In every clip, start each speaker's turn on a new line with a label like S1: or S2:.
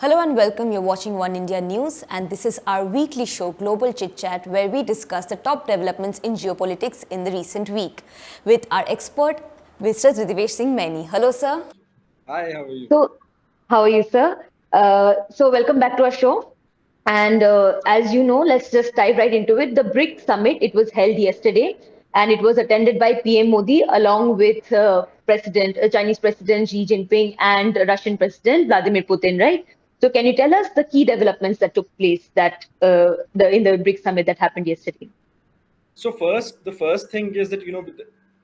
S1: Hello and welcome. You're watching Oneindia News, and this is our weekly show, Global Chit Chat, where we discuss the top developments in geopolitics in the recent week with our expert, Mr. Ridhivesh Singh Maini. Hello, sir.
S2: Hi, how are you?
S3: So, how are you, sir? Welcome back to our show. And as you know, let's just dive right into it. The BRICS summit, it was held yesterday, and it was attended by PM Modi along with Chinese President Xi Jinping and Russian President Vladimir Putin, right? So, can you tell us the key developments that took place in the BRICS summit that happened yesterday?
S2: The first thing is that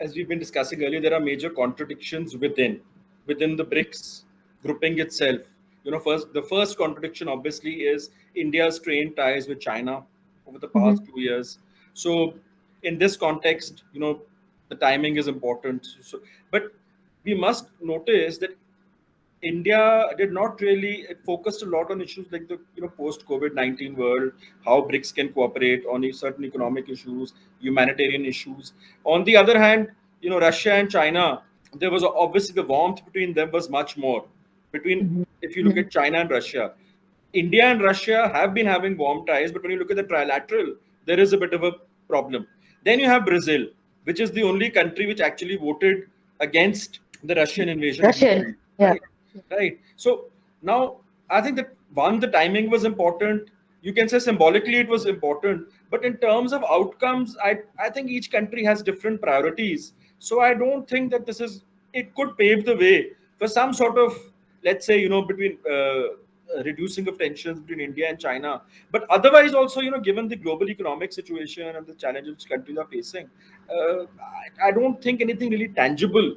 S2: as we've been discussing earlier, there are major contradictions within the BRICS grouping itself. The first contradiction obviously is India's strained ties with China over the past
S3: Mhm.
S2: 2 years. So, in this context, the timing is important. But we must notice that India did not really it focused a lot on issues like the post COVID-19 world, how BRICS can cooperate on certain economic issues, humanitarian issues. On the other hand, Russia and China, there was obviously the warmth between them was much more. Between
S3: Mhm.
S2: If you look
S3: Mhm.
S2: at China and Russia, India and Russia have been having warm ties, but when you look at the trilateral, there is a bit of a problem. Then you have Brazil, which is the only country which actually voted against the Russian invasion of
S3: Russian,
S2: Ukraine.
S3: yeah.
S2: Right, right. So now I think that one, the timing was important. You can say symbolically it was important, but in terms of outcomes, I think each country has different priorities. So I don't think that it could pave the way for some sort of, let's say, between reducing of tensions between India and China. But otherwise, also, given the global economic situation and the challenges which countries are facing, I don't think anything really tangible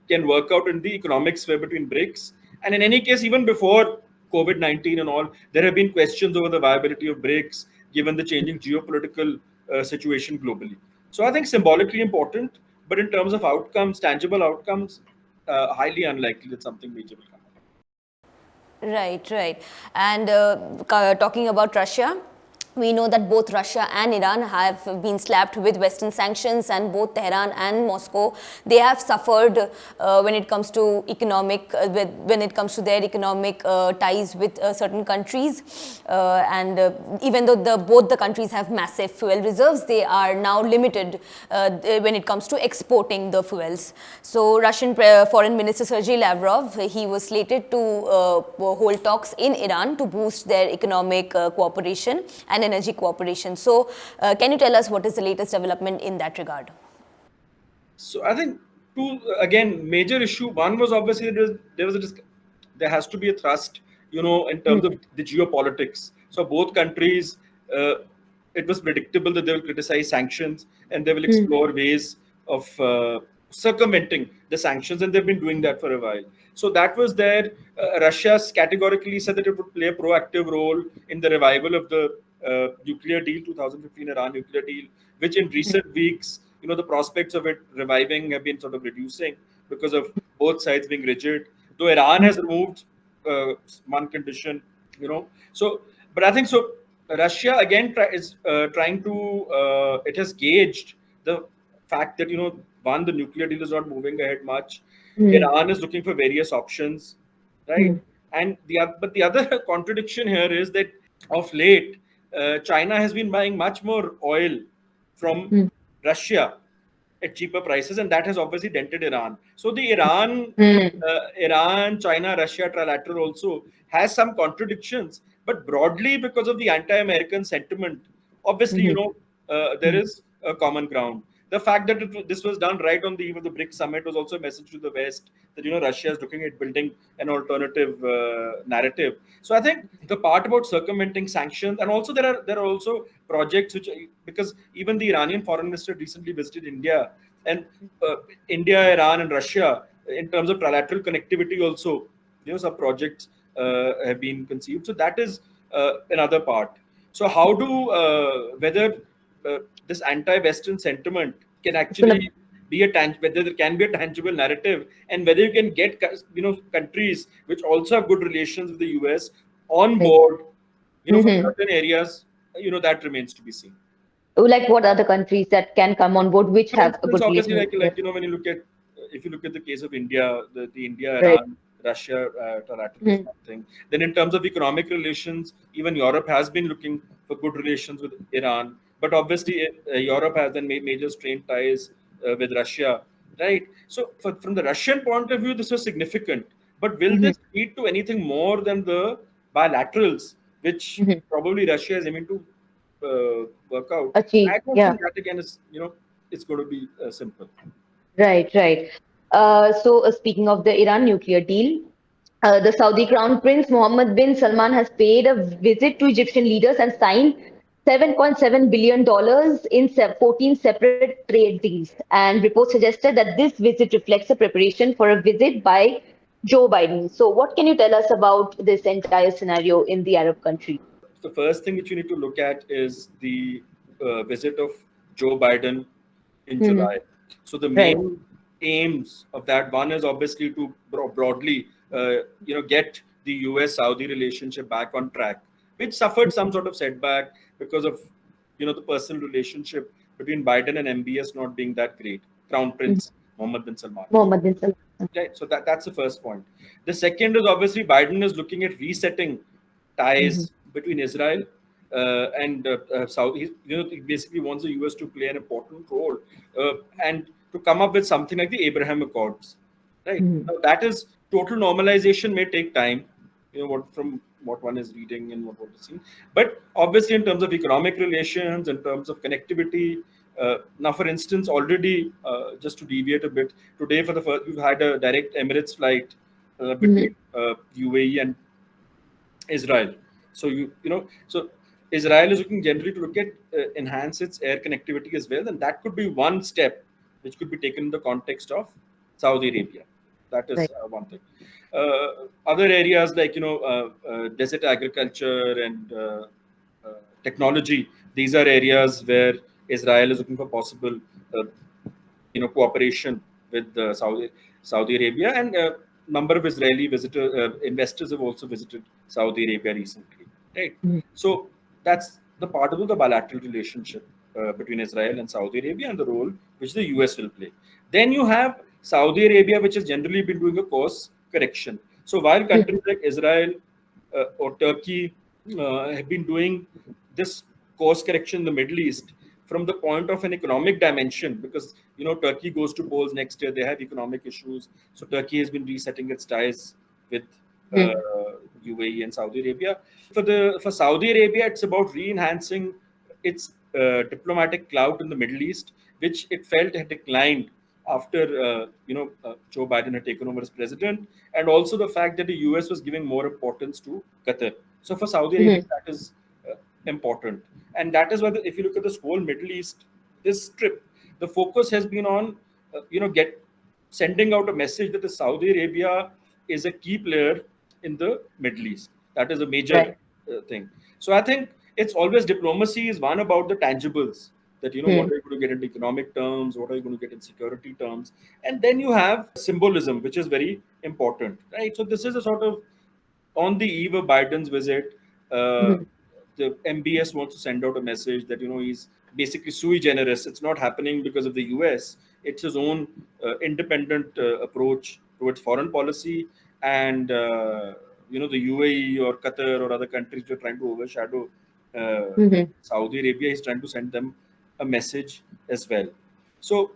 S2: can work out in the economic sphere between BRICS. And in any case, even before COVID-19 and all, there have been questions over the viability of BRICS given the changing geopolitical situation globally. So I think symbolically important, but in terms of outcomes, tangible outcomes, highly unlikely that something major will come.
S1: Right, right. And talking about Russia, we know that both Russia and Iran have been slapped with Western sanctions, and both Tehran and Moscow, they have suffered when it comes to when it comes to their economic ties with certain countries. And even though both the countries have massive fuel reserves, they are now limited when it comes to exporting the fuels. So Russian Foreign Minister Sergei Lavrov, he was slated to hold talks in Iran to boost their economic cooperation and energy cooperation. So can you tell us what is the latest development in that regard?
S2: So I think two again major issue. One was obviously there has to be a thrust, in terms of
S3: Mhm.
S2: the geopolitics. So both countries, uh, it was predictable that they will criticize sanctions and they will
S3: Mhm.
S2: explore ways of circumventing the sanctions, and they've been doing that for a while. So that was there. Russia categorically said that it would play a proactive role in the revival of the nuclear deal, 2015 Iran nuclear deal, which in recent weeks, the prospects of it reviving have been sort of reducing because of both sides being rigid. Though Iran has removed one condition, So, but I think so. Russia again is trying to. It has gauged the fact that one, the nuclear deal is not moving ahead much.
S3: Mhm.
S2: Iran is looking for various options, right?
S3: Mhm.
S2: And the other contradiction here is that of late, China has been buying much more oil from
S3: Mhm.
S2: Russia at cheaper prices, and that has obviously dented Iran. So the
S3: Mhm.
S2: Iran, China, Russia trilateral also has some contradictions, but broadly because of the anti-American sentiment, obviously
S3: Mhm.
S2: there is a common ground. The fact that this was done right on the eve of the BRICS summit was also a message to the West that Russia is looking at building an alternative narrative. So I think the part about circumventing sanctions, and also there are also projects which, because even the Iranian foreign minister recently visited India, and India, Iran, and Russia in terms of trilateral connectivity also, some projects have been conceived. So that is another part. So how do whether this anti-Western sentiment can
S3: So the
S2: actually be whether there can be a tangible narrative, and whether you can get countries which also have good relations with the US on
S3: right.
S2: board, for
S3: Mhm.
S2: certain areas, that remains to be seen.
S3: Like what other countries that can come on board, which
S2: For
S3: have a
S2: instance,
S3: good
S2: obviously,
S3: relation with
S2: like
S3: US?
S2: when you look at, if you look at the case of India, the India
S3: Right.
S2: Iran Russia trilateral is one thing. Then in terms of economic relations, even Europe has been looking for good relations with Iran. But obviously, Europe has then made major strained ties with Russia, right? So from the Russian point of view, this was significant. But will this lead to anything more than the bilaterals, which probably Russia is aiming to work out?
S3: Achieve.
S2: I don't
S3: Yeah.
S2: think that again is, it's going to be simple.
S3: Right, right. So, speaking of the Iran nuclear deal, the Saudi Crown Prince Mohammed bin Salman has paid a visit to Egyptian leaders and signed $7.7 billion in 14 separate trade deals. And reports suggested that this visit reflects a preparation for a visit by Joe Biden. So, what can you tell us about this entire scenario in the Arab country?
S2: The first thing which you need to look at is the visit of Joe Biden in July. So the
S3: Right.
S2: main aims of that one is obviously to broadly, get the U.S.-Saudi relationship back on track, which suffered some sort of setback because of, the personal relationship between Biden and MBS not being that great. Crown Prince Mohammed bin Salman.
S3: Mohammed bin Salman.
S2: Right. So that's the first point. The second is obviously Biden is looking at resetting ties between Israel and Saudi. He basically wants the US to play an important role and to come up with something like the Abraham Accords. Right. Now, that is total normalization may take time. What one is reading and what is seeing, but obviously in terms of economic relations, in terms of connectivity. Now, for instance, already just to deviate a bit, today for the first, we've had a direct Emirates flight between UAE and Israel. So so Israel is looking generally to look at enhance its air connectivity as well, and that could be one step which could be taken in the context of Saudi Arabia. That is
S3: Right.
S2: one thing. Other areas like desert agriculture and technology. These are areas where Israel is looking for possible cooperation with Saudi Arabia, and a number of Israeli investors have also visited Saudi Arabia recently. Right. So that's the part of the bilateral relationship between Israel and Saudi Arabia and the role which the US will play. Then you have Saudi Arabia, which has generally been doing a course correction. So while countries like Israel or Turkey have been doing this course correction in the Middle East from the point of an economic dimension, because Turkey goes to polls next year, they have economic issues. So Turkey has been resetting its ties with uh, UAE and Saudi Arabia. For Saudi Arabia, it's about re-enhancing its diplomatic clout in the Middle East, which it felt had declined after Joe Biden had taken over as president, and also the fact that the US was giving more importance to Qatar. So for Saudi Arabia, that is important, and that is why if you look at this whole Middle East, this trip, the focus has been on get sending out a message that the Saudi Arabia is a key player in the Middle East. That is a major
S3: Right.
S2: thing. So I think it's always diplomacy is one about the tangibles, that what are you going to get in economic terms, what are you going to get in security terms, and then you have symbolism, which is very important, right? So this is a sort of on the eve of Biden's visit. The MBS wants to send out a message that he's basically sui generis. It's not happening because of the US. It's his own independent approach towards foreign policy, and the UAE or Qatar or other countries who are trying to overshadow Saudi Arabia. He's trying to send them a message as well. So,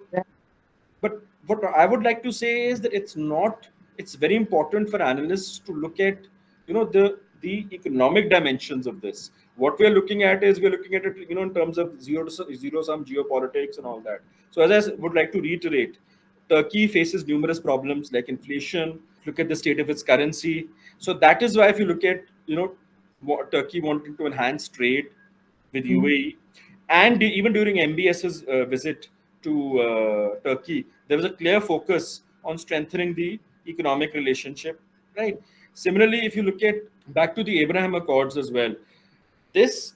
S2: but what I would like to say is that it's very important for analysts to look at the economic dimensions of this. What we're looking at is we're looking at it in terms of zero sum geopolitics and all that. So as would like to reiterate, Turkey faces numerous problems like inflation. Look at the state of its currency. So that is why if you look at Turkey wanting to enhance trade with UAE, and even during MBS's visit to Turkey, there was a clear focus on strengthening the economic relationship. Right. Similarly, if you look at back to the Abraham Accords as well, this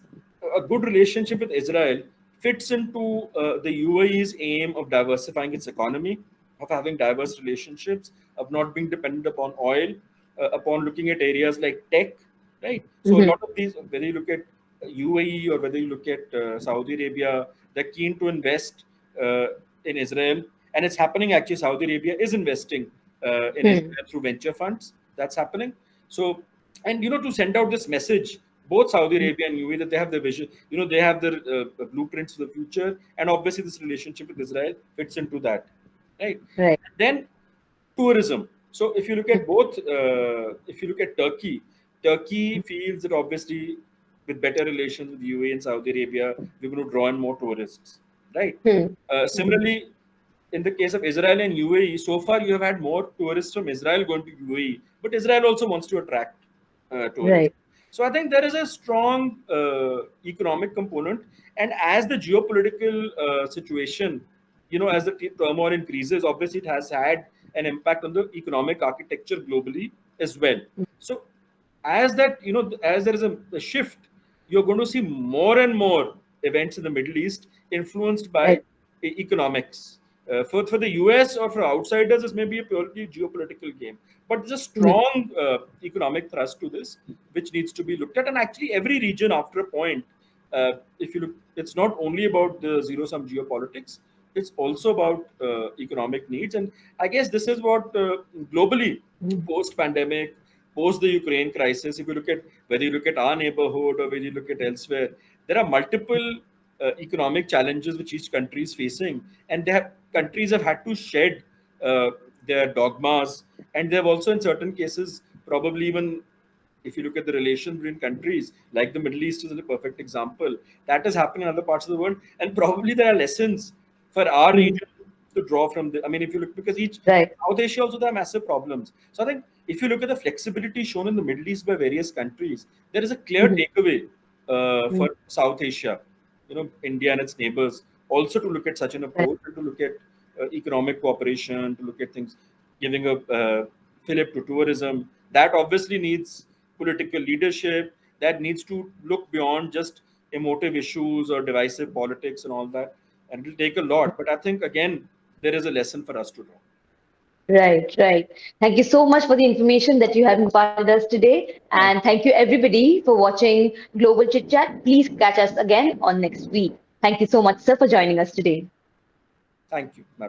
S2: a good relationship with Israel fits into the UAE's aim of diversifying its economy, of having diverse relationships, of not being dependent upon oil, upon looking at areas like tech, right? So a lot of these, whether you look at UAE or whether you look at Saudi Arabia, they're keen to invest uh, in Israel, and it's happening actually. Saudi Arabia is investing in Israel through venture funds, that's happening. So, and to send out this message, both Saudi Arabia and UAE, that they have the vision, they have their blueprints for the future, and obviously this relationship with Israel fits into that, right?
S3: Right.
S2: Then tourism. So if you look at both, if you look at Turkey, Turkey feels that obviously with better relations with UAE and Saudi Arabia, we're going to draw in more tourists, right?
S3: Hmm.
S2: Similarly, in the case of Israel and UAE, so far you have had more tourists from Israel going to UAE, but Israel also wants to attract tourists.
S3: Right.
S2: So I think there is a strong economic component, and as the geopolitical situation, as the turmoil increases, obviously it has had an impact on the economic architecture globally as well. So as that as there is a shift, you're going to see more and more events in the Middle East influenced by
S3: Right.
S2: economics. For the US or for outsiders, this may be a purely geopolitical game, but there's a
S3: Mhm.
S2: strong economic thrust to this, which needs to be looked at. And actually, every region after a point, if you look, it's not only about the zero sum geopolitics, it's also about economic needs. And I guess this is what globally,
S3: Mhm.
S2: post pandemic, post the Ukraine crisis, if you look at whether you look at our neighborhood or whether you look at elsewhere, there are multiple economic challenges which each country is facing, and countries have had to shed uh, their dogmas, and they have also, in certain cases, probably even if you look at the relation between countries, like the Middle East is a perfect example. That has happened in other parts of the world, and probably there are lessons for our
S3: Mhm.
S2: region to draw from the. I mean, if you look, because each
S3: Right.
S2: South Asia also there are massive problems. So I think if you look at the flexibility shown in the Middle East by various countries, there is a clear
S3: Mhm.
S2: takeaway
S3: Mhm.
S2: for South Asia, India and its neighbors, also to look at such an
S3: Right.
S2: approach, and to look at economic cooperation, to look at things, giving a fillip to tourism. That obviously needs political leadership, that needs to look beyond just emotive issues or divisive politics and all that. And it'll take a lot. But I think, again, there is a lesson for us to draw.
S3: Right, right. Thank you so much for the information that you have imparted us today.
S2: Thank,
S3: And thank you everybody for watching Global Chit Chat. Please catch us again on next week. Thank you so much, sir, for joining us today.
S2: thank you. My